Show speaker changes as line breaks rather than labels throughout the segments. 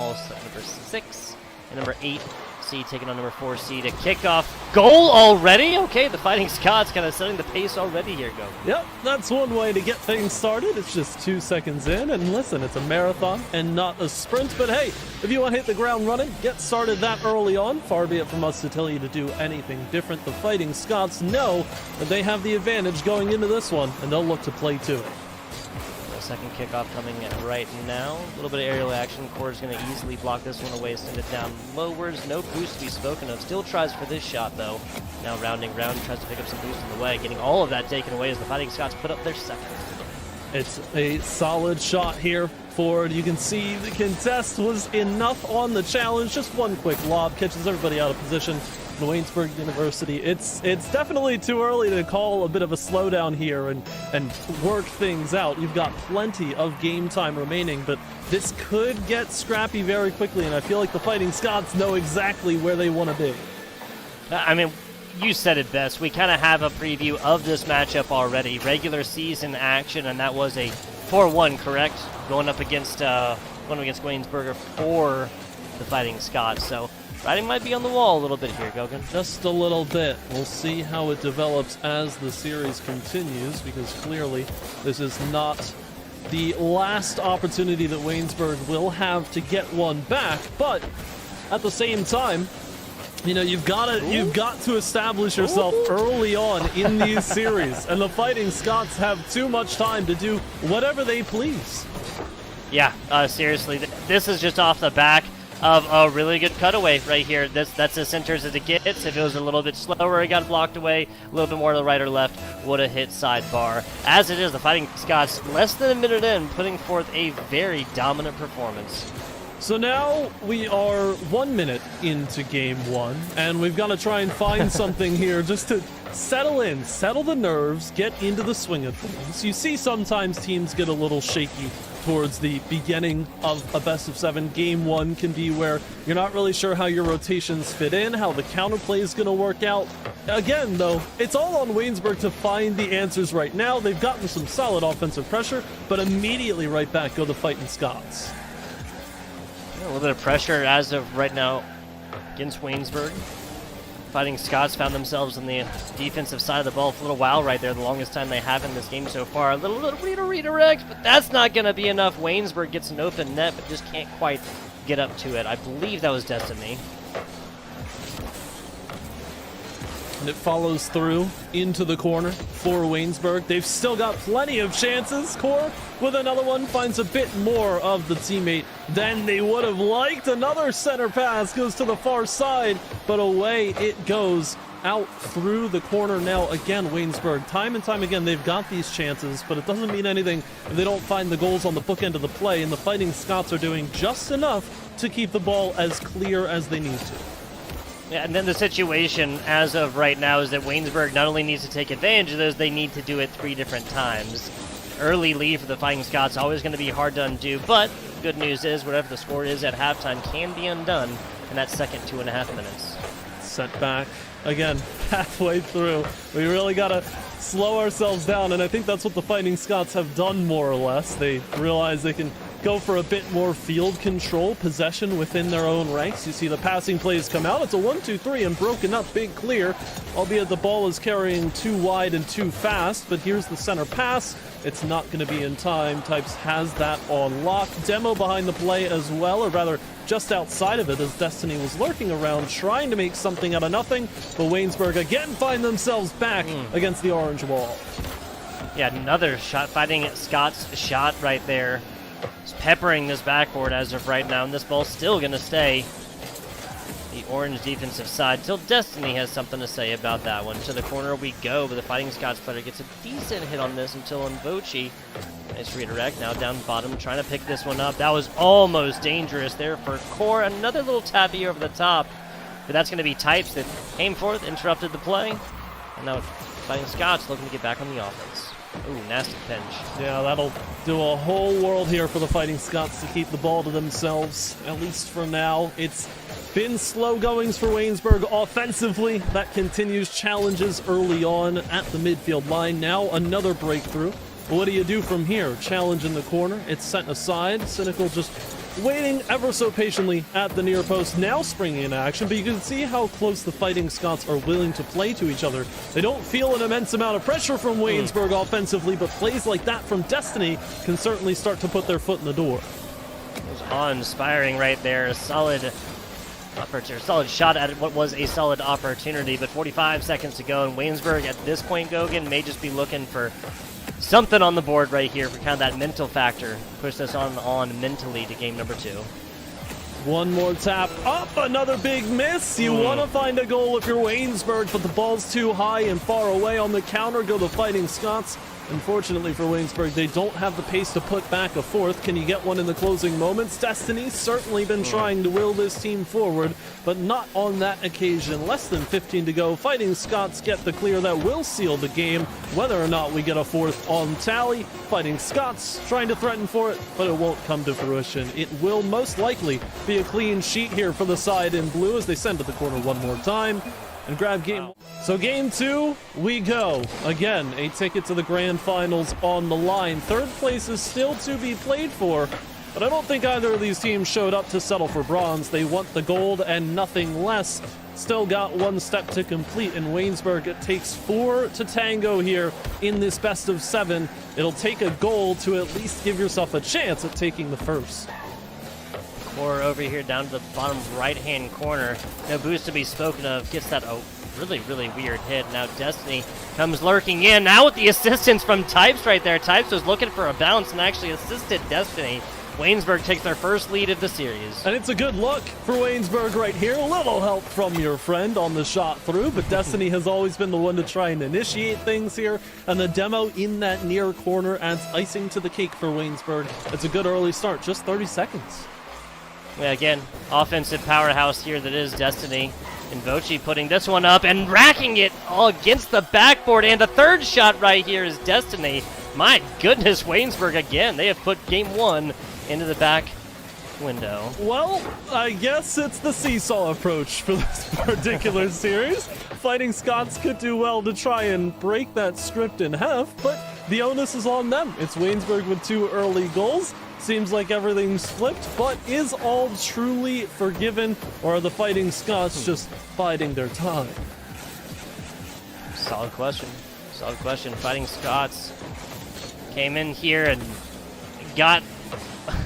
number 6 and number 8 seed taking on number 4 seed. A kickoff goal already. Okay, the Fighting Scots kind of setting the pace already here. Go.
Yep, that's one way to get things started. It's just 2 seconds in, and listen, it's a marathon and not a sprint. But hey, if you want to hit the ground running, get started that early on. Far be it from us to tell you to do anything different. The Fighting Scots know that they have the advantage going into this one, and they'll look to play to it.
Second kickoff coming right now. A little bit of aerial action. Core is going to easily block this one away, send it down lowards. No boost to be spoken of. Still tries for this shot, though. Now rounding round, tries to pick up some boost in the way. Getting all of that taken away as the Fighting Scots put up their second.
It's a solid shot here forward. You can see the contest was enough on the challenge. Just one quick lob catches everybody out of position. Waynesburg University. It's definitely too early to call a bit of a slowdown here and work things out. You've got plenty of game time remaining, but this could get scrappy very quickly, and I feel like the Fighting Scots know exactly where they want to be.
I mean, you said it best. We kind of have a preview of this matchup already. Regular season action, and that was a 4-1, correct? Going against Waynesburg for the Fighting Scots. So writing might be on the wall a little bit here, Gaogaen.
Just a little bit. We'll see how it develops as the series continues, because clearly this is not the last opportunity that Waynesburg will have to get one back. But at the same time, you know, you've got to establish yourself early on in these series, and the Fighting Scots have too much time to do whatever they please.
Yeah, seriously, this is just off the back of a really good cutaway right here. That's as centers as it gets. If it was a little bit slower, it got blocked away. A little bit more to the right or left would have hit sidebar. As it is, the Fighting Scots, less than a minute in, putting forth a very dominant performance.
So now we are 1 minute into game one, and we've got to try and find something here just to settle in, settle the nerves, get into the swing of things. You see sometimes teams get a little shaky towards the beginning of a best-of-7. Game one can be where you're not really sure how your rotations fit in, how the counterplay is going to work out. Again, though, it's all on Waynesburg to find the answers right now. They've gotten some solid offensive pressure, but immediately right back go the Fighting Scots.
A little bit of pressure as of right now against Waynesburg. Fighting Scots found themselves on the defensive side of the ball for a little while right there, the longest time they have in this game so far. A little redirect, but that's not going to be enough. Waynesburg gets an open net, but just can't quite get up to it. I believe that was Destiny.
And it follows through into the corner for Waynesburg. They've still got plenty of chances. Core with another one finds a bit more of the teammate than they would have liked. Another center pass goes to the far side, but away it goes out through the corner. Now again, Waynesburg, time and time again, they've got these chances, but it doesn't mean anything if they don't find the goals on the bookend of the play, and the Fighting Scots are doing just enough to keep the ball as clear as they need to.
Yeah, and then the situation as of right now is that Waynesburg not only needs to take advantage of those, they need to do it 3 different times. Early lead for the Fighting Scots, always going to be hard to undo, but good news is whatever the score is at halftime can be undone in that second 2.5 minutes.
Set back again, halfway through. We really got to slow ourselves down, and I think that's what the Fighting Scots have done more or less. They realize they can go for a bit more field control, possession within their own ranks. You see the passing plays come out. It's a 1-2-3 and broken up, big clear, albeit the ball is carrying too wide and too fast. But here's the center pass. It's not going to be in time. Types has that on lock. Demo behind the play as well, or rather just outside of it, as Destiny was lurking around trying to make something out of nothing. But Waynesburg again find themselves back against the orange wall.
Yeah, another shot, Fighting Scots shot right there. It's peppering this backboard as of right now, and this ball's still going to stay the orange defensive side till Destiny has something to say about that one. To the corner we go, but the Fighting Scots player gets a decent hit on this until Invochi. Nice redirect, now down bottom, trying to pick this one up. That was almost dangerous there for Core. Another little tappy over the top, but that's going to be Types that came forth, interrupted the play, and now Fighting Scots looking to get back on the offense. Ooh, nasty pinch.
Yeah, that'll do a whole world here for the Fighting Scots to keep the ball to themselves, at least for now. It's been slow goings for Waynesburg offensively. That continues. Challenges early on at the midfield line. Now another breakthrough. What do you do from here? Challenge in the corner. It's set aside. Cynical just waiting ever so patiently at the near post, now springing into action, but you can see how close the Fighting Scots are willing to play to each other. They don't feel an immense amount of pressure from Waynesburg offensively, but plays like that from Destiny can certainly start to put their foot in the door.
Awe-inspiring right there. A solid shot at what was a solid opportunity, but 45 seconds to go, and Waynesburg at this point, Gaogaen, may just be looking for something on the board right here for kind of that mental factor. Push this on mentally to game number 2.
One more tap up, another big miss. You want to find a goal if you're Waynesburg, but the ball's too high and far away. On the counter go the Fighting Scots. Unfortunately for Waynesburg, they don't have the pace to put back a fourth. Can you get one in the closing moments? Destiny's certainly been trying to will this team forward, but not on that occasion. Less than 15 to go. Fighting Scots get the clear that will seal the game, whether or not we get a fourth on tally. Fighting Scots trying to threaten for it, but it won't come to fruition. It will most likely be a clean sheet here for the side in blue as they send to the corner one more time and grab game. So game 2, we go. Again, a ticket to the grand finals on the line. Third place is still to be played for, but I don't think either of these teams showed up to settle for bronze. They want the gold and nothing less. Still got one step to complete in Waynesburg. It takes 4 to tango here in this best of 7. It'll take a goal to at least give yourself a chance at taking the first.
Core over here down to the bottom right-hand corner. No boost to be spoken of. Gets that really weird hit. Now Destiny comes lurking in. Now with the assistance from Types right there. Types was looking for a bounce and actually assisted Destiny. Waynesburg takes their first lead of the series.
And it's a good look for Waynesburg right here. A little help from your friend on the shot through, but Destiny has always been the one to try and initiate things here. And the demo in that near corner adds icing to the cake for Waynesburg. It's a good early start, just 30 seconds.
Yeah, again, offensive powerhouse here that is Destiny. And Voci putting this one up and racking it all against the backboard. And the third shot right here is Destiny. My goodness, Waynesburg again. They have put game 1 into the back window.
Well, I guess it's the seesaw approach for this particular series. Fighting Scots could do well to try and break that script in half, but the onus is on them. It's Waynesburg with 2 early goals. Seems like everything's flipped, but is all truly forgiven, or are the Fighting Scots just biding their time?
Solid question. Solid question. Fighting Scots came in here and got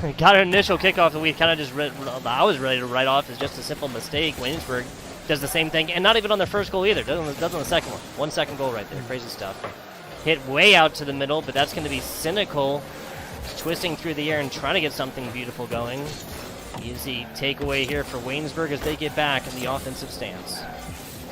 an initial kickoff that we kind of just I was ready to write off as just a simple mistake. Waynesburg does the same thing, and not even on their first goal either. Doesn't on the second one. 1 second goal right there. Crazy stuff. Hit way out to the middle, but that's going to be Cynical. Twisting through the air and trying to get something beautiful going. Easy takeaway here for Waynesburg as they get back in the offensive stance.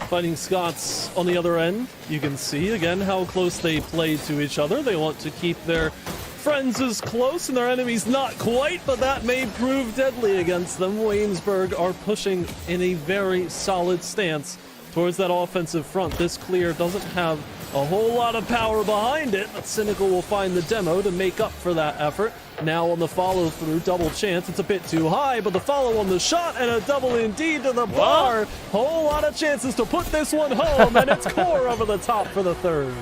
Fighting Scots on the other end, you can see again how close they play to each other. They want to keep their friends as close and their enemies not quite, but that may prove deadly against them. Waynesburg are pushing in a very solid stance towards that offensive front. This clear doesn't have a whole lot of power behind it, but Cynical will find the demo to make up for that effort. Now on the follow-through, double chance. It's a bit too high, but the follow on the shot and a double indeed to the bar. Whole lot of chances to put this one home, and it's Core over the top for the third.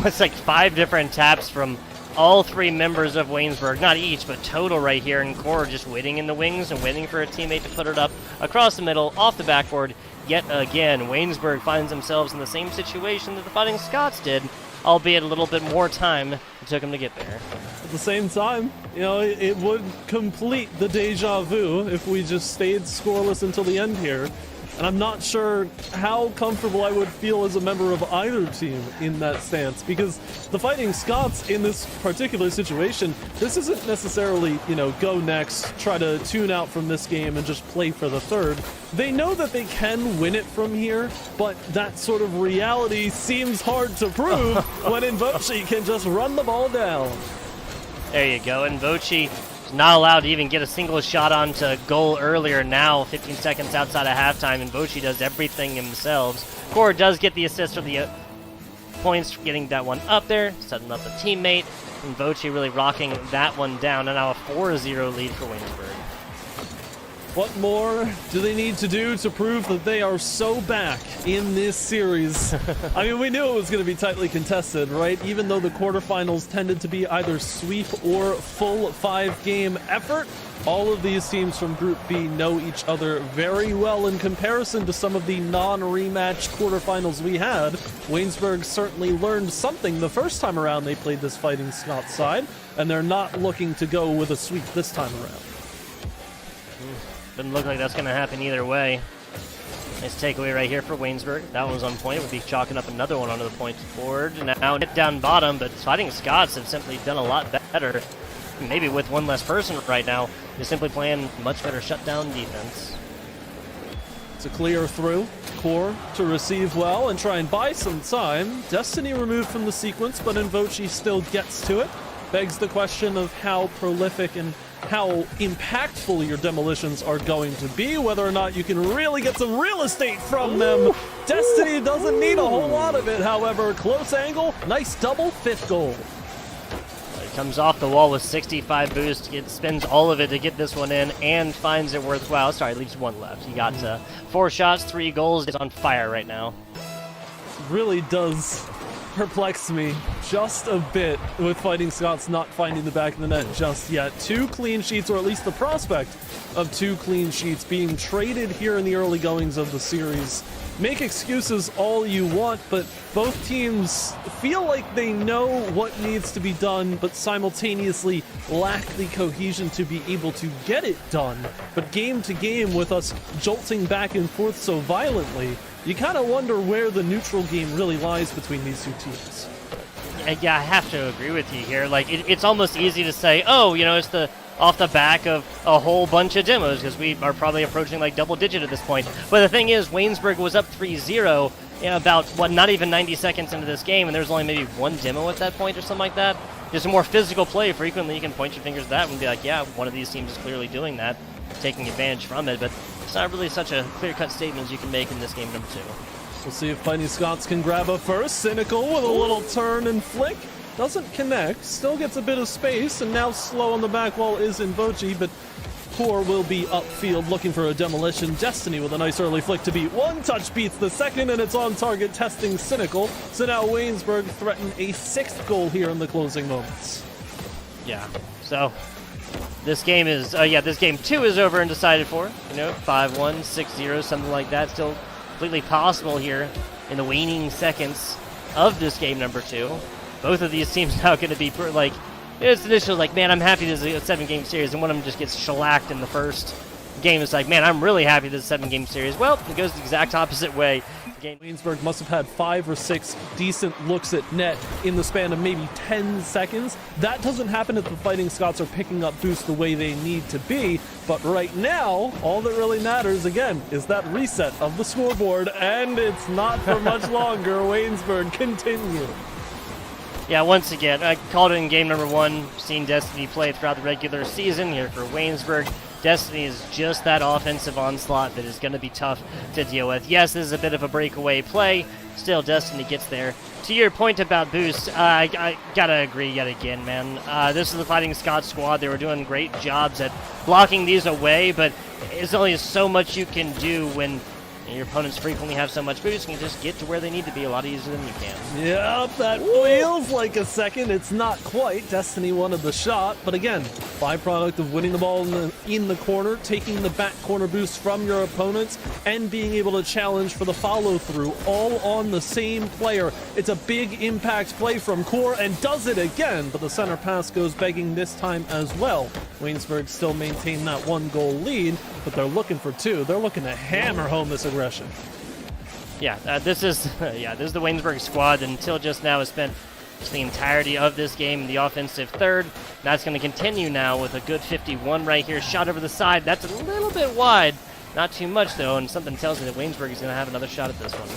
It's like 5 different taps from all 3 members of Waynesburg. Not each, but total right here. And Core just waiting in the wings and waiting for a teammate to put it up across the middle, off the backboard. Yet again, Waynesburg finds themselves in the same situation that the Fighting Scots did, albeit a little bit more time it took them to get there.
At the same time, you know, it would complete the deja vu if we just stayed scoreless until the end here. And I'm not sure how comfortable I would feel as a member of either team in that stance, because the Fighting Scots in this particular situation, this isn't necessarily, you know, go next, try to tune out from this game and just play for the third. They know that they can win it from here, but that sort of reality seems hard to prove when Invoci can just run the ball down.
There you go, Invoci not allowed to even get a single shot onto goal earlier. Now 15 seconds outside of halftime, and Voci does everything themselves. Core does get the assist for the points, getting that one up there, setting up a teammate, and Voci really rocking that one down, and now a 4-0 lead for Waynesburg.
What more do they need to do to prove that they are so back in this series? I mean, we knew it was going to be tightly contested, right? Even though the quarterfinals tended to be either sweep or full 5-game effort, all of these teams from Group B know each other very well in comparison to some of the non-rematch quarterfinals we had. Waynesburg certainly learned something the first time around they played this Fighting Scots side, and they're not looking to go with a sweep this time around.
Doesn't look like that's going to happen either way. Nice takeaway right here for Waynesburg. That one was on point. We'll be chalking up another one onto the point board. Now hit down bottom, but Fighting Scots have simply done a lot better. Maybe with one less person right now. They're simply playing much better shutdown defense.
It's a clear through. Core to receive well and try and buy some time. Destiny removed from the sequence, but Invochi still gets to it. Begs the question of how prolific and how impactful your demolitions are going to be, whether or not you can really get some real estate from them. Destiny doesn't need a whole lot of it, however. Close angle, nice double, 5th goal.
He comes off the wall with 65 boost, spends all of it to get this one in, and finds it worthwhile. Sorry, leaves one left. He got 4 shots, 3 goals. It's on fire right now.
Really does perplex me just a bit with Fighting Scots not finding the back of the net just yet. 2 clean sheets, or at least the prospect of 2 clean sheets being traded here in the early goings of the series. Make excuses all you want, but both teams feel like they know what needs to be done, but simultaneously lack the cohesion to be able to get it done. But game to game, with us jolting back and forth so violently, you kind of wonder where the neutral game really lies between these two teams.
Yeah, I have to agree with you here. Like, it's almost easy to say, oh, you know, it's off the back of a whole bunch of demos, because we are probably approaching like double digit at this point. But the thing is, Waynesburg was up 3-0 about, not even 90 seconds into this game, and there was only maybe 1 demo at that point or something like that. Just a more physical play. Frequently you can point your fingers at that and be like, yeah, one of these teams is clearly doing that, taking advantage from it, but it's not really such a clear-cut statement as you can make in this game number 2.
We'll see if Fighting Scots can grab a first. Cynical with a little turn and flick. Doesn't connect, still gets a bit of space, and now slow on the back wall is Invochi, but Core will be upfield looking for a demolition. Destiny with a nice early flick to beat. 1 touch beats the second, and it's on target, testing Cynical. So now Waynesburg threaten a 6th goal here in the closing moments.
Yeah, so this game is, this game 2 is over and decided for. 5-1, 6-0, something like that. Still completely possible here in the waning seconds of this game number 2. Both of these teams now going to be like, it's initially like, man, I'm happy this is a 7-game series, and one of them just gets shellacked in the first game. It's like, man, I'm really happy this is a 7-game series. Well, it goes the exact opposite way.
Waynesburg must have had 5 or 6 decent looks at net in the span of maybe 10 seconds. That doesn't happen if the Fighting Scots are picking up boost the way they need to be. But right now, all that really matters, again, is that reset of the scoreboard, and it's not for much longer. Waynesburg continue.
Yeah, once again, I called it in game number 1, seen Destiny play throughout the regular season here for Waynesburg. Destiny is just that offensive onslaught that is going to be tough to deal with. Yes, this is a bit of a breakaway play. Still, Destiny gets there. To your point about boost, I gotta agree yet again, man. This is the Fighting Scots squad. They were doing great jobs at blocking these away, but there's only so much you can do when your opponents frequently have so much boost. You can just get to where they need to be a lot easier than you can.
Yep, that feels like a second. It's not quite. Destiny wanted the shot, but again, byproduct of winning the ball in the corner, taking the back corner boost from your opponents, and being able to challenge for the follow-through, all on the same player. It's a big impact play from Core, and does it again, but the center pass goes begging this time as well. Waynesburg still maintain that 1-goal lead, but they're looking for 2. They're looking to hammer home this aggression.
Yeah, this is the Waynesburg squad that until just now has spent the entirety of this game in the offensive third. That's going to continue now with a good 51 right here. Shot over the side. That's a little bit wide. Not too much, though, and something tells me that Waynesburg is going to have another shot at this one.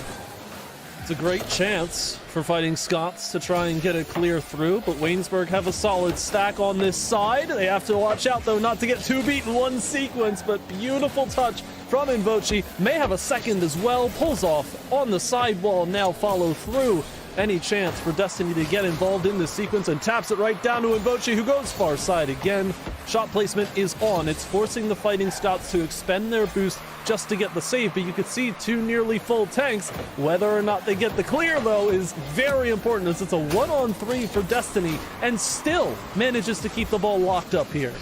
It's a great chance for Fighting Scots to try and get it clear through, but Waynesburg have a solid stack on this side. They have to watch out, though, not to get 2 beat in one sequence, but beautiful touch from Invochi. May have a second as well. Pulls off on the sidewall, now follow through. any chance for Destiny to get involved in this sequence, and taps it right down to Mbochi, who goes far side again. Shot placement is on. It's forcing the Fighting Scots to expend their boost just to get the save, but you could see two nearly full tanks. Whether or not they get the clear, though, is very important, as it's a 1-on-3 for Destiny, and still manages to keep the ball locked up here.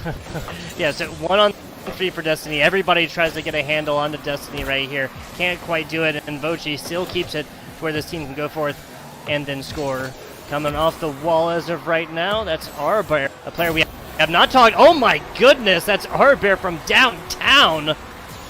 Yeah, so 1-on-3 for Destiny. Everybody tries to get a handle onto Destiny right here. Can't quite do it, and Vochi still keeps it to where this team can go forth and then score. Coming off the wall as of right now, that's Arbear, a player we have not talked. Oh my goodness, that's Arbear from downtown.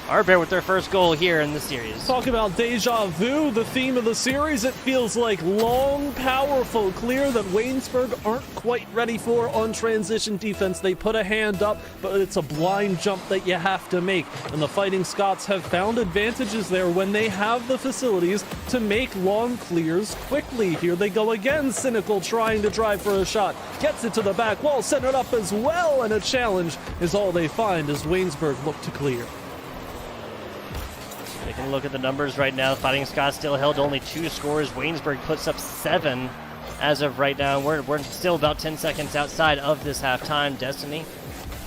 Arbear with their first goal here in the series.
Talk about deja vu, the theme of the series. It feels like long, powerful clear that Waynesburg aren't quite ready for on transition defense. They put a hand up, but it's a blind jump that you have to make. And the Fighting Scots have found advantages there when they have the facilities to make long clears quickly. Here they go again, Cynical trying to drive for a shot. Gets it to the back wall, centered up as well, and a challenge is all they find as Waynesburg look to clear.
Taking a look at the numbers right now, Fighting Scots still held only 2 scores. Waynesburg puts up 7 as of right now. We're still about 10 seconds outside of this halftime. Destiny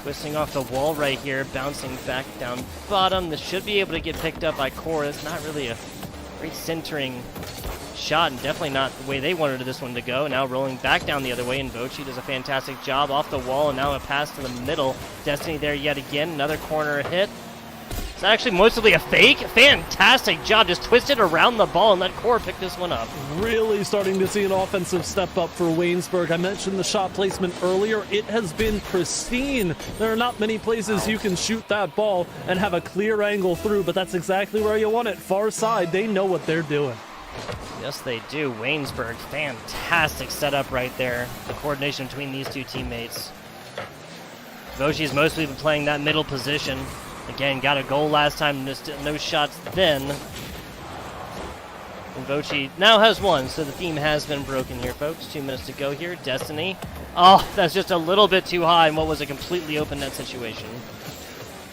twisting off the wall right here, bouncing back down bottom. This should be able to get picked up by Core. It's not really a great centering shot, and definitely not the way they wanted this one to go. Now rolling back down the other way, and Vochi does a fantastic job off the wall, and now a pass to the middle. Destiny there yet again, another corner hit. It's actually mostly a fake. Fantastic job, just twisted around the ball and let Core pick this one up.
Really starting to see an offensive step up for Waynesburg. I mentioned the shot placement earlier. It has been pristine. There are not many places you can shoot that ball and have a clear angle through, but that's exactly where you want it. Far side, they know what they're doing.
Yes, they do. Waynesburg, fantastic setup right there. The coordination between these two teammates. Vochi's mostly been playing that middle position. Again, got a goal last time, no shots then. And Vochi now has 1, so the theme has been broken here, folks. 2 minutes to go here. Destiny. Oh, that's just a little bit too high in what was a completely open net situation.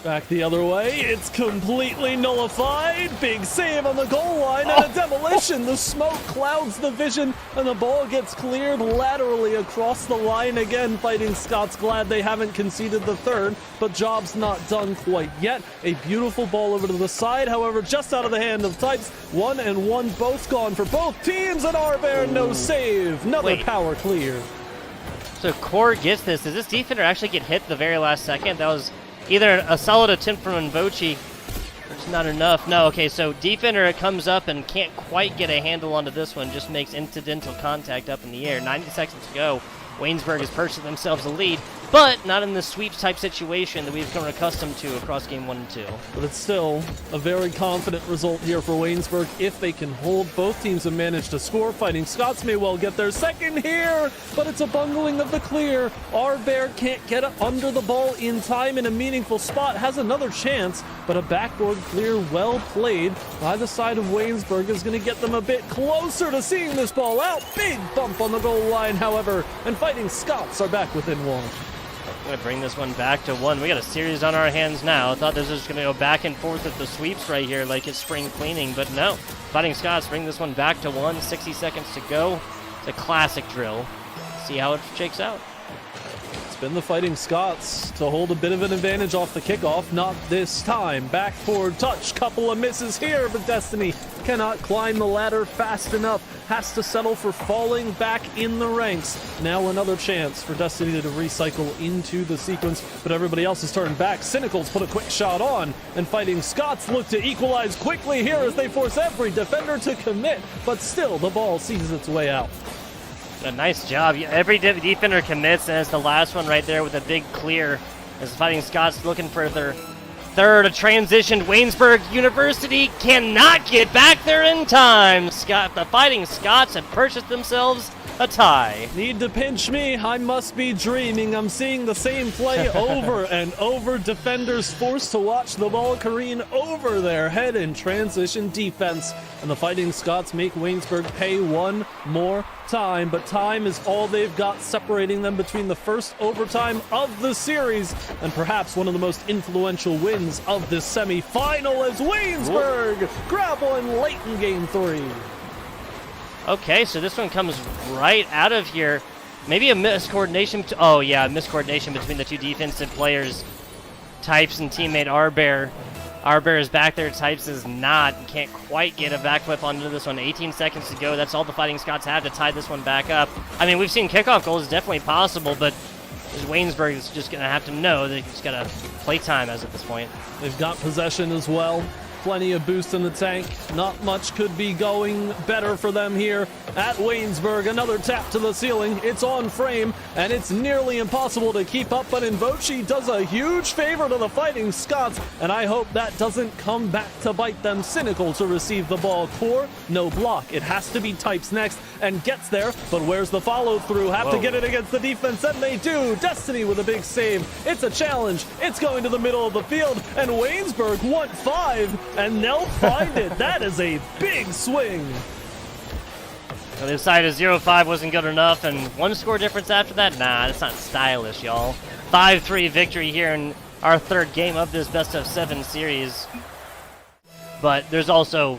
Back the other way, it's completely nullified. Big save on the goal line and a demolition. The smoke clouds the vision and the ball gets cleared laterally across the line again. Fighting Scots glad they haven't conceded the third, but job's not done quite yet. A beautiful ball over to the side, however, just out of the hand of Types. 1 and 1 both gone for both teams, and Arbear no save. Another power clear.
So Core gets this. Does this defender actually get hit the very last second? That was either a solid attempt from Mbochi, or it's not enough. No, okay, so defender comes up and can't quite get a handle onto this one, just makes incidental contact up in the air. 90 seconds to go. Waynesburg has purchased themselves a lead, but not in the sweeps type situation that we've become accustomed to across game 1 and 2.
But it's still a very confident result here for Waynesburg if they can hold. Both teams have managed to score. Fighting Scots may well get their second here, but it's a bungling of the clear. Arbear can't get under the ball in time in a meaningful spot. Has another chance, but a backboard clear well played by the side of Waynesburg is going to get them a bit closer to seeing this ball out. Big bump on the goal line, however, and Fighting Scots are back within 1.
I'm going to bring this one back to 1. We got a series on our hands now. I thought this was going to go back and forth with the sweeps right here like it's spring cleaning, but no. Fighting Scots bring this one back to 1. 60 seconds to go. It's a classic drill. See how it shakes out.
It's been the Fighting Scots to hold a bit of an advantage off the kickoff. Not this time. Back forward touch. Couple of misses here, but Destiny cannot climb the ladder fast enough. Has to settle for falling back in the ranks. Now another chance for Destiny to recycle into the sequence, but everybody else is turned back. Cynicals put a quick shot on, and Fighting Scots look to equalize quickly here as they force every defender to commit, but still the ball sees its way out.
A nice job. Every defender commits, and it's the last one right there with a big clear as Fighting Scots looking for their third. A transition. Waynesburg University cannot get back there in time. The Fighting Scots have purchased themselves a tie.
Need to pinch me. I must be dreaming. I'm seeing the same play over and over. Defenders forced to watch the ball careen over their head in transition defense. And the Fighting Scots make Waynesburg pay one more time, but time is all they've got separating them between the first overtime of the series and perhaps one of the most influential wins of this semi-final as Waynesburg grab one late in game 3.
Okay, so this one comes right out of here. Maybe a miscoordination. Oh, yeah, miscoordination between the two defensive players. Types and teammate Arbear. Arbear is back there. Types is not. Can't quite get a backflip onto this one. 18 seconds to go. That's all the Fighting Scots have to tie this one back up. I mean, we've seen kickoff goals. Definitely possible, but Waynesburg is just going to have to know that he's got to play time as at this point.
They've got possession as well. Plenty of boost in the tank. Not much could be going better for them here at Waynesburg. Another tap to the ceiling. It's on frame, and it's nearly impossible to keep up, but Invochi does a huge favor to the Fighting Scots, and I hope that doesn't come back to bite them. Cynical to receive the ball. Core, no block. It has to be Types next, and gets there, but where's the follow-through? Have to get it against the defense, and they do. Destiny with a big save. It's a challenge. It's going to the middle of the field, and Waynesburg want 5. And they'll find it. That is a big swing.
So they decided 0-5 wasn't good enough, and one score difference after that? Nah, that's not stylish, y'all. 5-3 victory here in our third game of this best-of-7 series. But there's also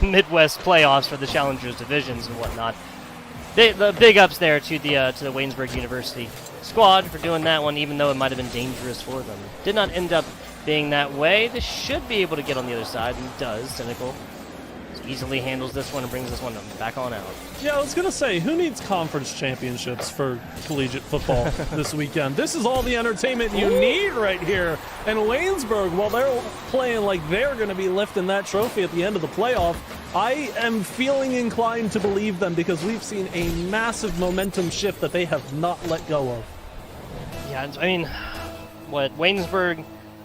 Midwest playoffs for the Challengers divisions and whatnot. The big ups there to the Waynesburg University squad for doing that one, even though it might have been dangerous for them. Did not end up being that way. This should be able to get on the other side, and it does. Cynical easily handles this one and brings this one back on out.
Yeah, I was going to say, who needs conference championships for collegiate football this weekend? This is all the entertainment you need right here. And Waynesburg, while they're playing like they're going to be lifting that trophy at the end of the playoff, I am feeling inclined to believe them because we've seen a massive momentum shift that they have not let go of.
Yeah, I mean, Waynesburg...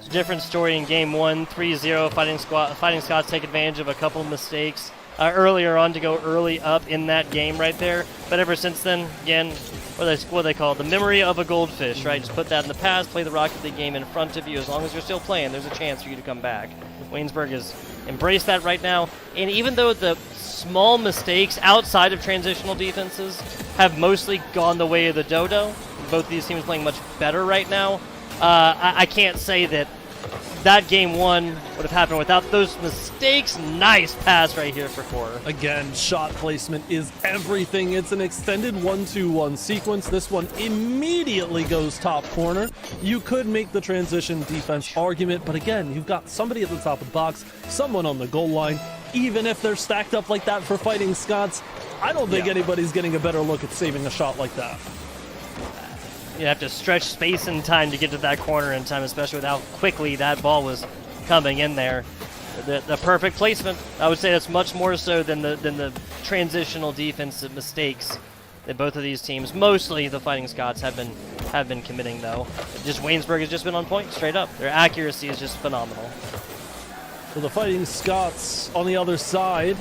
Different story in game 1, 3-0. Fighting Scots take advantage of a couple of mistakes earlier on to go early up in that game right there. But ever since then, again, what do they call it? The memory of a goldfish, right? Just put that in the past, play the Rocket League game in front of you. As long as you're still playing, there's a chance for you to come back. Waynesburg has embraced that right now. And even though the small mistakes outside of transitional defenses have mostly gone the way of the dodo, both these teams playing much better right now, I can't say that game 1 would have happened without those mistakes. Nice pass right here for Core.
Again, shot placement is everything. It's an extended 1-2-1 sequence. This one immediately goes top corner. You could make the transition defense argument, but again, you've got somebody at the top of the box, someone on the goal line. Even if they're stacked up like that for Fighting Scots, I don't think anybody's getting a better look at saving a shot like that.
You have to stretch space and time to get to that corner in time, especially with how quickly that ball was coming in there. The perfect placement, I would say that's much more so than the transitional defensive mistakes that both of these teams, mostly the Fighting Scots, have been committing though. Just Waynesburg has just been on point straight up. Their accuracy is just phenomenal.
For the Fighting Scots on the other side,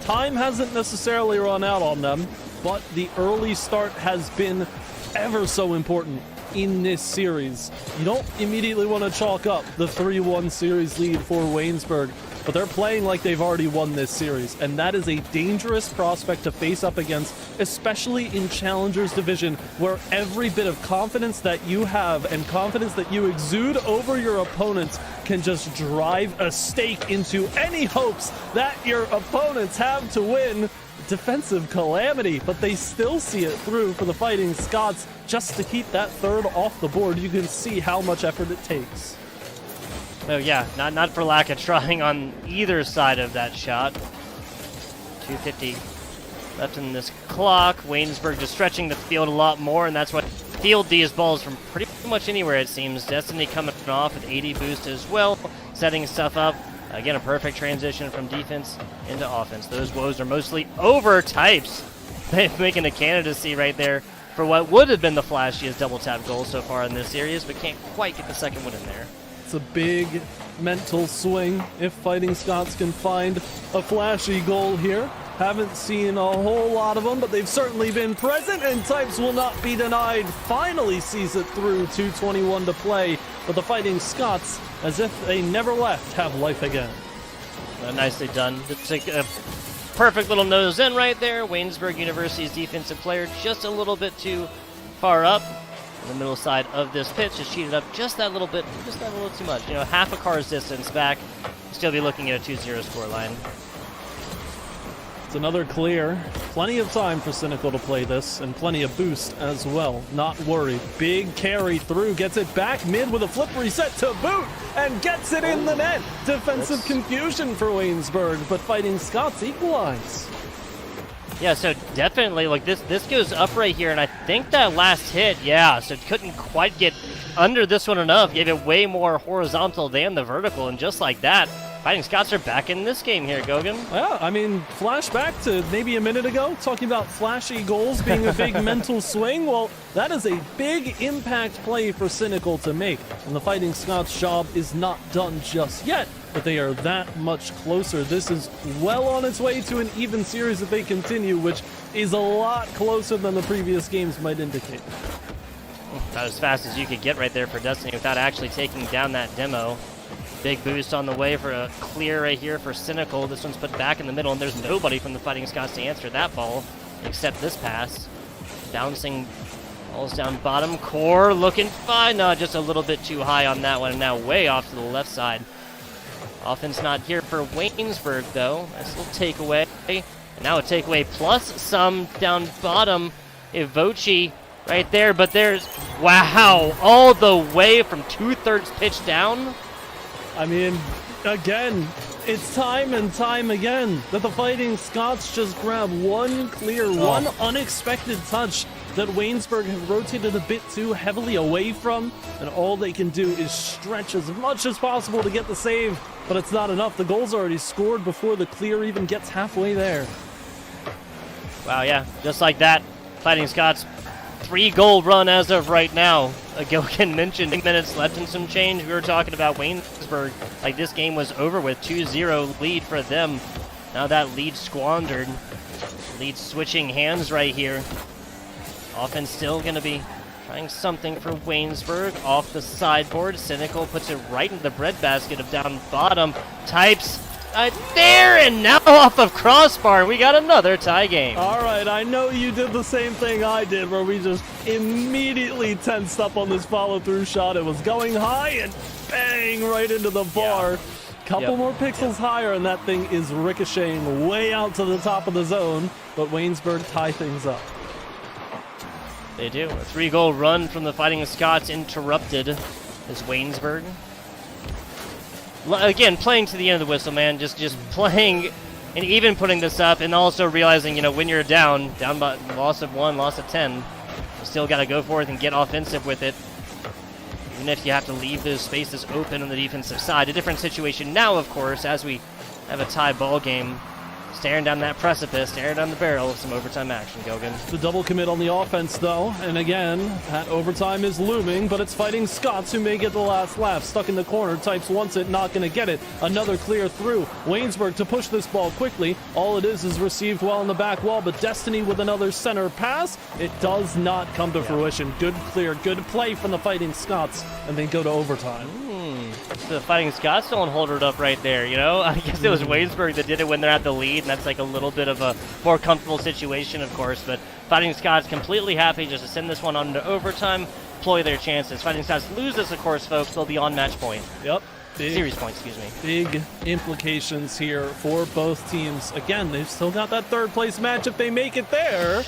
time hasn't necessarily run out on them, but the early start has been ever so important in this series. You don't immediately want to chalk up the 3-1 series lead for Waynesburg, but they're playing like they've already won this series, and that is a dangerous prospect to face up against, especially in Challengers Division, where every bit of confidence that you have and confidence that you exude over your opponents can just drive a stake into any hopes that your opponents have to win. Defensive calamity, but they still see it through for the Fighting Scots just to keep that third off the board. You can see how much effort it takes.
Oh yeah, not for lack of trying on either side of that shot. 2:50 left in this clock. Waynesburg just stretching the field a lot more, and that's what field these balls from pretty much anywhere it seems. Destiny coming off with 80 boost as well, setting stuff up. Again, a perfect transition from defense into offense. Those woes are mostly over Types. They're making a candidacy right there for what would have been the flashiest double tap goal so far in this series, but can't quite get the second one in there.
It's a big mental swing if Fighting Scots can find a flashy goal here. Haven't seen a whole lot of them, but they've certainly been present, and Types will not be denied. Finally sees it through, 2:21 to play. But the Fighting Scots, as if they never left, have life again.
Nicely done. Just a perfect little nose in right there. Waynesburg University's defensive player just a little bit too far up. In the middle side of this pitch is cheated up just that little bit, just that little too much. You know, half a car's distance back. Still be looking at a 2-0 scoreline.
It's another clear. Plenty of time for Cynical to play this, and plenty of boost as well. Not worried. Big carry through, gets it back mid with a flip reset to boot, and gets it in the net. Defensive confusion for Waynesburg, but Fighting Scots equalize.
Yeah, so definitely, like, this goes up right here, and I think that last hit, yeah, so it couldn't quite get under this one enough. Gave it way more horizontal than the vertical, and just like that, Fighting Scots are back in this game here, Gaogaen.
Yeah, I mean, flashback to maybe a minute ago, talking about flashy goals being a big mental swing. Well, that is a big impact play for Cynical to make, and the Fighting Scots job is not done just yet, but they are that much closer. This is well on its way to an even series if they continue, which is a lot closer than the previous games might indicate.
About as fast as you could get right there for Destiny without actually taking down that demo. Big boost on the way for a clear right here for Cynical. This one's put back in the middle, and there's nobody from the Fighting Scots to answer that ball except this pass. Bouncing balls down bottom. Core looking fine. No, just a little bit too high on that one, and now way off to the left side. Offense not here for Waynesburg, though. Nice little takeaway. And now a takeaway plus some down bottom. Ivochi right there, but there's, wow, all the way from 2/3 pitch down.
I mean, again, it's time and time again that the Fighting Scots just grab one clear, one unexpected touch that Waynesburg have rotated a bit too heavily away from, and all they can do is stretch as much as possible to get the save, but it's not enough. The goal's already scored before the clear even gets halfway there.
Wow, yeah, just like that, Fighting Scots 3-goal run as of right now. Gaogaen mentioned 8 minutes left and some change. We were talking about Waynesburg, like this game was over with. 2-0 lead for them. Now that lead squandered. Lead switching hands right here. Offense still going to be trying something for Waynesburg. Off the sideboard, Cynical puts it right into the breadbasket of down bottom. Types there, and now off of crossbar. We got another tie game.
All right, I know you did the same thing I did, where we just immediately tensed up on this follow-through shot. It was going high and bang right into the bar.
Yeah.
Couple more pixels higher, and that thing is ricocheting way out to the top of the zone. But Waynesburg tie things up.
They do. A 3-goal run from the Fighting Scots interrupted as Waynesburg. Again, playing to the end of the whistle, man. Just playing and even putting this up, and also realizing, you know, when you're down by loss of 1, loss of 10, you still got to go forth and get offensive with it. Even if you have to leave those spaces open on the defensive side. A different situation now, of course, as we have a tie ball game. Staring down that precipice, staring down the barrel of some overtime action, Gaogaen.
The double commit on the offense, though, and again, that overtime is looming, but it's Fighting Scots who may get the last laugh. Stuck in the corner, Types wants it, not going to get it. Another clear through. Waynesburg to push this ball quickly. All it is received well on the back wall, but Destiny with another center pass. It does not come to fruition. Good clear, good play from the Fighting Scots, and they go to overtime.
The Fighting Scots don't hold it up right there, you know? I guess it was Waynesburg that did it when they're at the lead, and that's like a little bit of a more comfortable situation, of course, but Fighting Scots completely happy just to send this one on to overtime, employ their chances. Fighting Scots lose this, of course, folks. They'll be on match point.
Yep.
Series point, excuse me.
Big implications here for both teams. Again, they've still got that third place match if they make it there.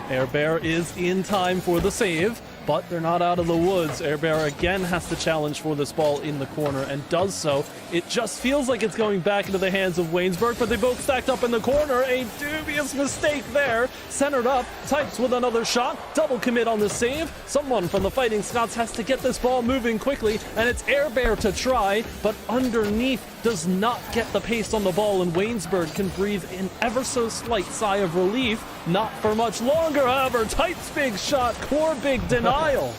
Air Bear is in time for the save, but they're not out of the woods. Air Bear again has to challenge for this ball in the corner and does so. It just feels like it's going back into the hands of Waynesburg, but they both stacked up in the corner. A dubious mistake there. Centered up, Types with another shot. Double commit on the save. Someone from the Fighting Scots has to get this ball moving quickly, and it's Air Bear to try, but underneath does not get the pace on the ball, and Waynesburg can breathe an ever so slight sigh of relief. Not for much longer, however. Types big shot, Core big denial.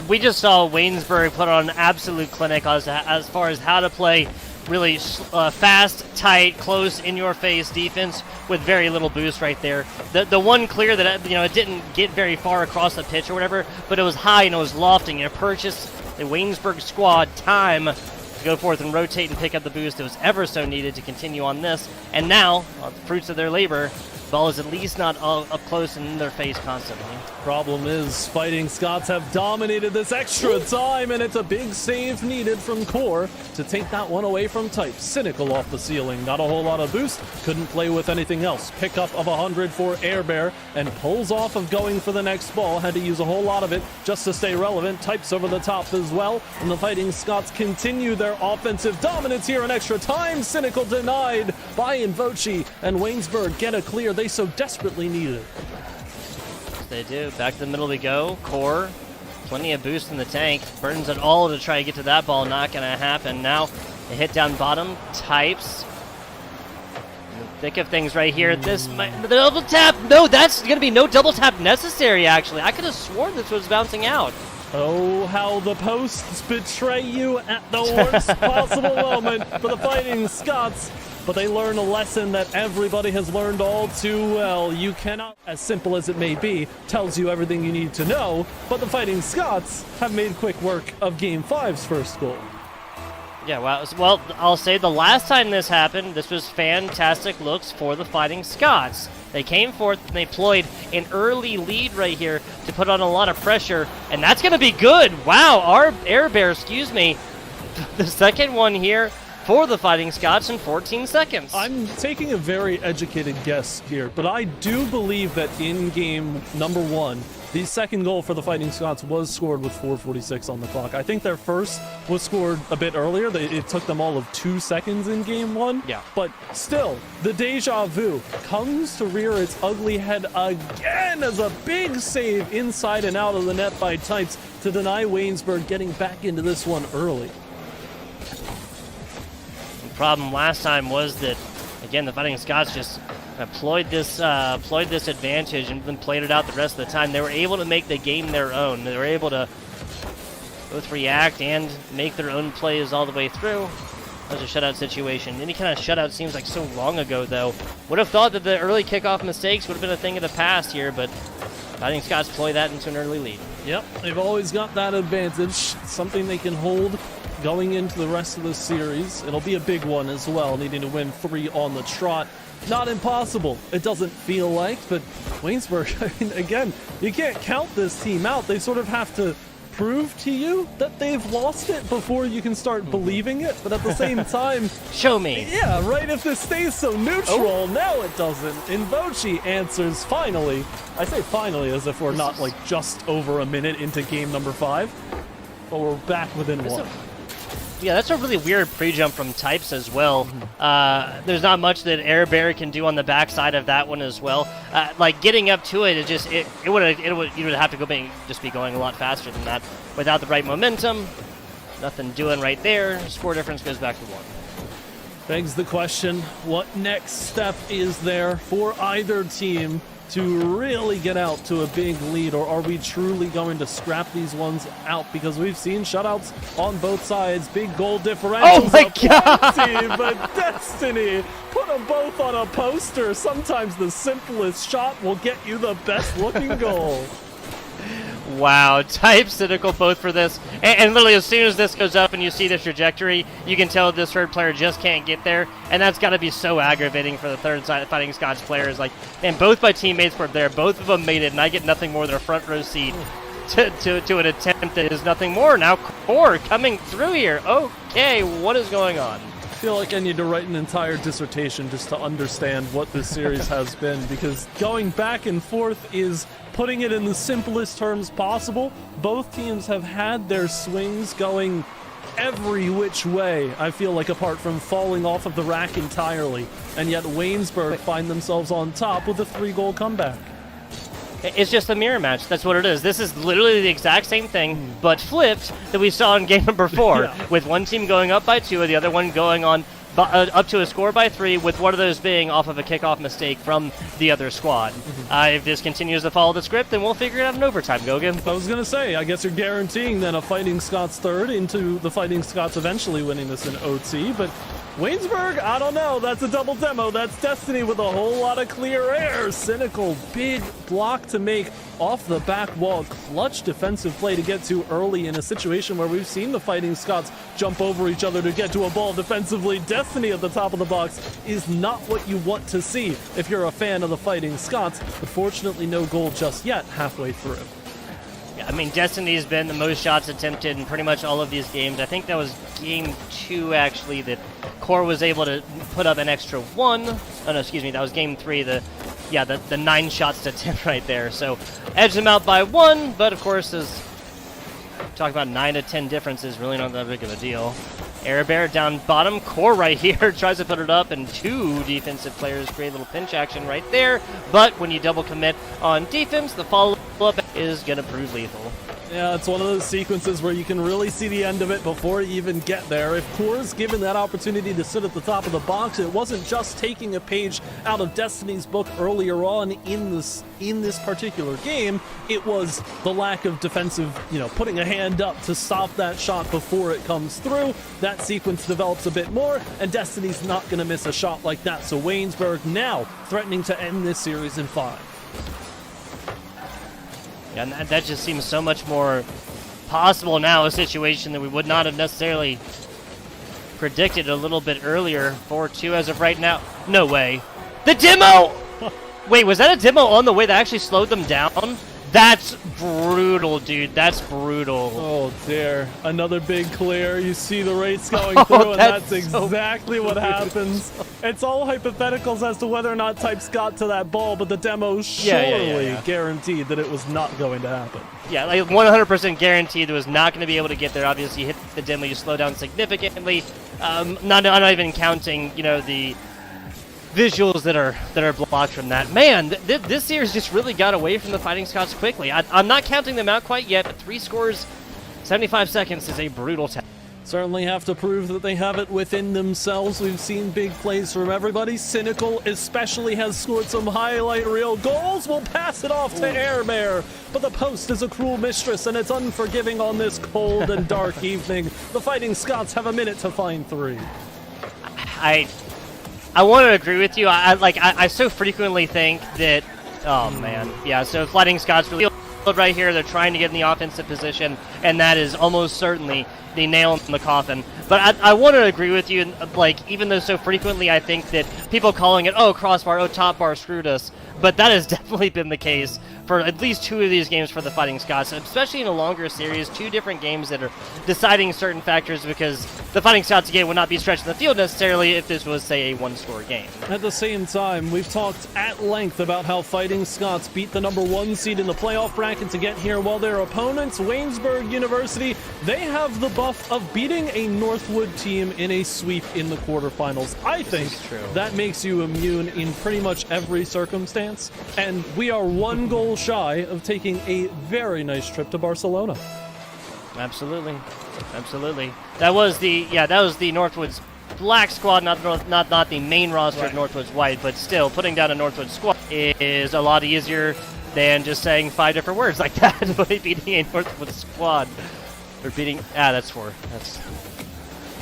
We just saw Waynesburg put on an absolute clinic as far as how to play really fast, tight, close, in-your-face defense with very little boost right there. The one clear that, you know, it didn't get very far across the pitch or whatever, but it was high and it was lofting. It purchased the Waynesburg squad time to go forth and rotate and pick up the boost that was ever so needed to continue on this. And now, the fruits of their labor, Ball is at least not all up close and in their face constantly.
Problem is, Fighting Scots have dominated this extra time, and it's a big save needed from Core to take that one away from Type. Cynical off the ceiling, not a whole lot of boost, couldn't play with anything else. Pickup of 100 for Air Bear, and pulls off of going for the next ball. Had to use a whole lot of it just to stay relevant. Types over the top as well, and the Fighting Scots continue their offensive dominance here in extra time. Cynical denied by Invochi, and Waynesburg get a clear they so desperately needed.
They do. Back to the middle we go. Core, plenty of boost in the tank. Burns it all to try to get to that ball. Not going to happen. Now a hit down bottom. Types. In the thick of things right here. This might, the double tap. No, that's going to be no double tap necessary. Actually, I could have sworn this was bouncing out.
Oh, how the posts betray you at the worst possible moment for the Fighting Scots. But they learn a lesson that everybody has learned all too well. You cannot, as simple as it may be, tells you everything you need to know, but the Fighting Scots have made quick work of Game 5's first goal.
Yeah, well, I'll say the last time this happened, this was fantastic looks for the Fighting Scots. They came forth and they employed an early lead right here to put on a lot of pressure, and that's going to be good. Wow, our Air Bear, the second one here for the Fighting Scots in 14 seconds.
I'm taking a very educated guess here, but I do believe that in game number 1, the second goal for the Fighting Scots was scored with 4:46 on the clock. I think their first was scored a bit earlier. It took them all of 2 seconds in game 1.
Yeah.
But still, the deja vu comes to rear its ugly head again as a big save inside and out of the net by Types to deny Waynesburg getting back into this one early.
Problem last time was that, again, the Fighting Scots just employed this advantage and then played it out the rest of the time. They were able to make the game their own. They were able to both react and make their own plays all the way through. That was a shutout situation. Any kind of shutout seems like so long ago, though. Would have thought that the early kickoff mistakes would have been a thing of the past here, but Fighting Scots play that into an early lead.
Yep, they've always got that advantage, something they can hold going into the rest of the series. It'll be a big one as well, needing to win 3 on the trot. Not impossible, it doesn't feel like, but Waynesburg, I mean, again, you can't count this team out. They sort of have to prove to you that they've lost it before you can start believing it, but at the same time...
Show me!
Yeah, right, if this stays so neutral, now it doesn't. Invochi answers finally. I say finally as if we're not, like, just over a minute into game number 5, but we're back within 1.
Yeah, that's a really weird pre-jump from Types as well. There's not much that Air Bear can do on the backside of that one as well. Like getting up to it, you would have to just be going a lot faster than that without the right momentum. Nothing doing right there. Score difference goes back to 1.
Begs the question, what next step is there for either team to really get out to a big lead, or are we truly going to scrap these ones out? Because we've seen shutouts on both sides, big goal differentials.
Oh my God!
Plenty, but Destiny, put them both on a poster. Sometimes the simplest shot will get you the best looking goal.
Wow, Type, Cynical both for this. And literally as soon as this goes up and you see the trajectory, you can tell this third player just can't get there. And that's got to be so aggravating for the third side Fighting Scots players. Like, and both my teammates were there. Both of them made it, and I get nothing more than a front row seat to an attempt that is nothing more. Now Core coming through here. Okay, what is going on?
I feel like I need to write an entire dissertation just to understand what this series has been, because going back and forth is, putting it in the simplest terms possible, both teams have had their swings going every which way, I feel like, apart from falling off of the rack entirely, and yet Waynesburg find themselves on top with a 3-goal comeback.
It's just a mirror match. That's what it is. This is literally the exact same thing, but flipped, that we saw in game number 4,
Yeah.
with one team going up by 2 and the other one going on up to a score by 3, with one of those being off of a kickoff mistake from the other squad. If this continues to follow the script, then we'll figure it out in overtime, Gaogaen.
I was going to say, I guess you're guaranteeing then a Fighting Scots third into the Fighting Scots eventually winning this in OT, but Waynesburg, I don't know. That's a double demo. That's Destiny with a whole lot of clear air. Cynical, big block to make. off the back wall. Clutch defensive play to get to early in a situation where we've seen the Fighting Scots jump over each other to get to a ball defensively. Destiny at the top of the box is not what you want to see if you're a fan of the Fighting Scots, but fortunately no goal just yet halfway through.
Yeah, I mean, Destiny's been the most shots attempted in pretty much all of these games. I think that was game 2, actually, that Core was able to put up an extra 1. Oh, no, excuse me, that was game 3, the 9 shots to 10 right there. So, edged them out by 1, but of course, as talk about 9 to 10 differences, really not that big of a deal. Air Bear down bottom, Core right here tries to put it up, and 2 defensive players create a little pinch action right there. But when you double commit on defense, the follow-up is going to prove lethal.
Yeah, it's one of those sequences where you can really see the end of it before you even get there. If Core's given that opportunity to sit at the top of the box, it wasn't just taking a page out of Destiny's book earlier on in this particular game. It was the lack of defensive, putting a hand up to stop that shot before it comes through. That sequence develops a bit more, and Destiny's not going to miss a shot like that. So Waynesburg now threatening to end this series in 5.
And that just seems so much more possible now, a situation that we would not have necessarily predicted a little bit earlier. 4-2 as of right now. No way. The demo! Wait, was that a demo on the way that actually slowed them down? That's brutal, dude. That's brutal.
Oh, dear. Another big clear. You see the rates going through, and that's exactly what happens. It's all hypotheticals as to whether or not Types got to that ball, but the demo surely guaranteed that it was not going to happen.
Yeah, like 100% guaranteed it was not going to be able to get there. Obviously, you hit the demo, you slow down significantly. I'm not even counting, the visuals that are blocked from that. Man, this series just really got away from the Fighting Scots quickly. I'm not counting them out quite yet, but 3 scores, 75 seconds is a brutal task.
Certainly have to prove that they have it within themselves. We've seen big plays from everybody. Cynical especially has scored some highlight reel goals. We'll pass it off to Air Bear, but the post is a cruel mistress, and it's unforgiving on this cold and dark evening. The Fighting Scots have a minute to find 3.
I want to agree with you. I so frequently think that, oh man, yeah. So Fighting Scots really right here. They're trying to get in the offensive position, and that is almost certainly the nail in the coffin. But I want to agree with you. Even though so frequently I think that people calling it, oh, crossbar, oh, top bar screwed us. But that has definitely been the case for at least 2 of these games for the Fighting Scots, especially in a longer series, 2 different games that are deciding certain factors, because the Fighting Scots game would not be stretched in the field necessarily if this was, say, a 1-score game.
At the same time, we've talked at length about how Fighting Scots beat the number 1 seed in the playoff bracket to get here, while their opponents, Waynesburg University, they have the buff of beating a Northwood team in a sweep in the quarterfinals. I think that makes you immune in pretty much every circumstance. And we are 1 goal shy of taking a very nice trip to Barcelona.
Absolutely. That was the Northwoods black squad, not the main roster of Northwoods white, but still putting down a Northwoods squad is a lot easier than just saying 5 different words like that by beating a Northwoods squad. Or beating that's 4.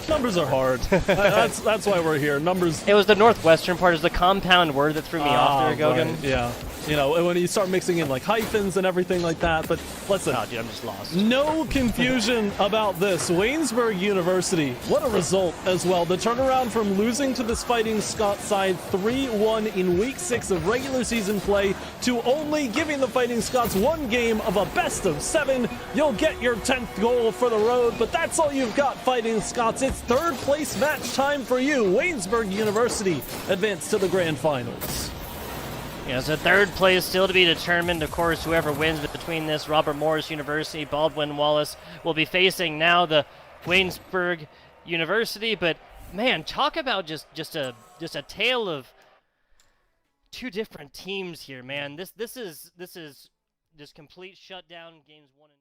Numbers are hard. That's why we're here. Numbers.
It was the northwestern part. Is the compound word that threw me off there, Gaogaen.
Right. Yeah. When you start mixing in hyphens and everything like that. But listen.
Oh, dude, I'm just lost.
No confusion about this. Waynesburg University, what a result as well. The turnaround from losing to this Fighting Scots side 3-1 in week 6 of regular season play to only giving the Fighting Scots 1 game of a best of 7. You'll get your 10th goal for the road, but that's all you've got, Fighting Scots. It's 3rd place match time for you. Waynesburg University advanced to the grand finals.
Yeah, so 3rd place still to be determined. Of course, whoever wins between this, Robert Morris University, Baldwin Wallace, will be facing now the Waynesburg University. But man, talk about just a tale of 2 different teams here, man. This is just complete shutdown games 1 and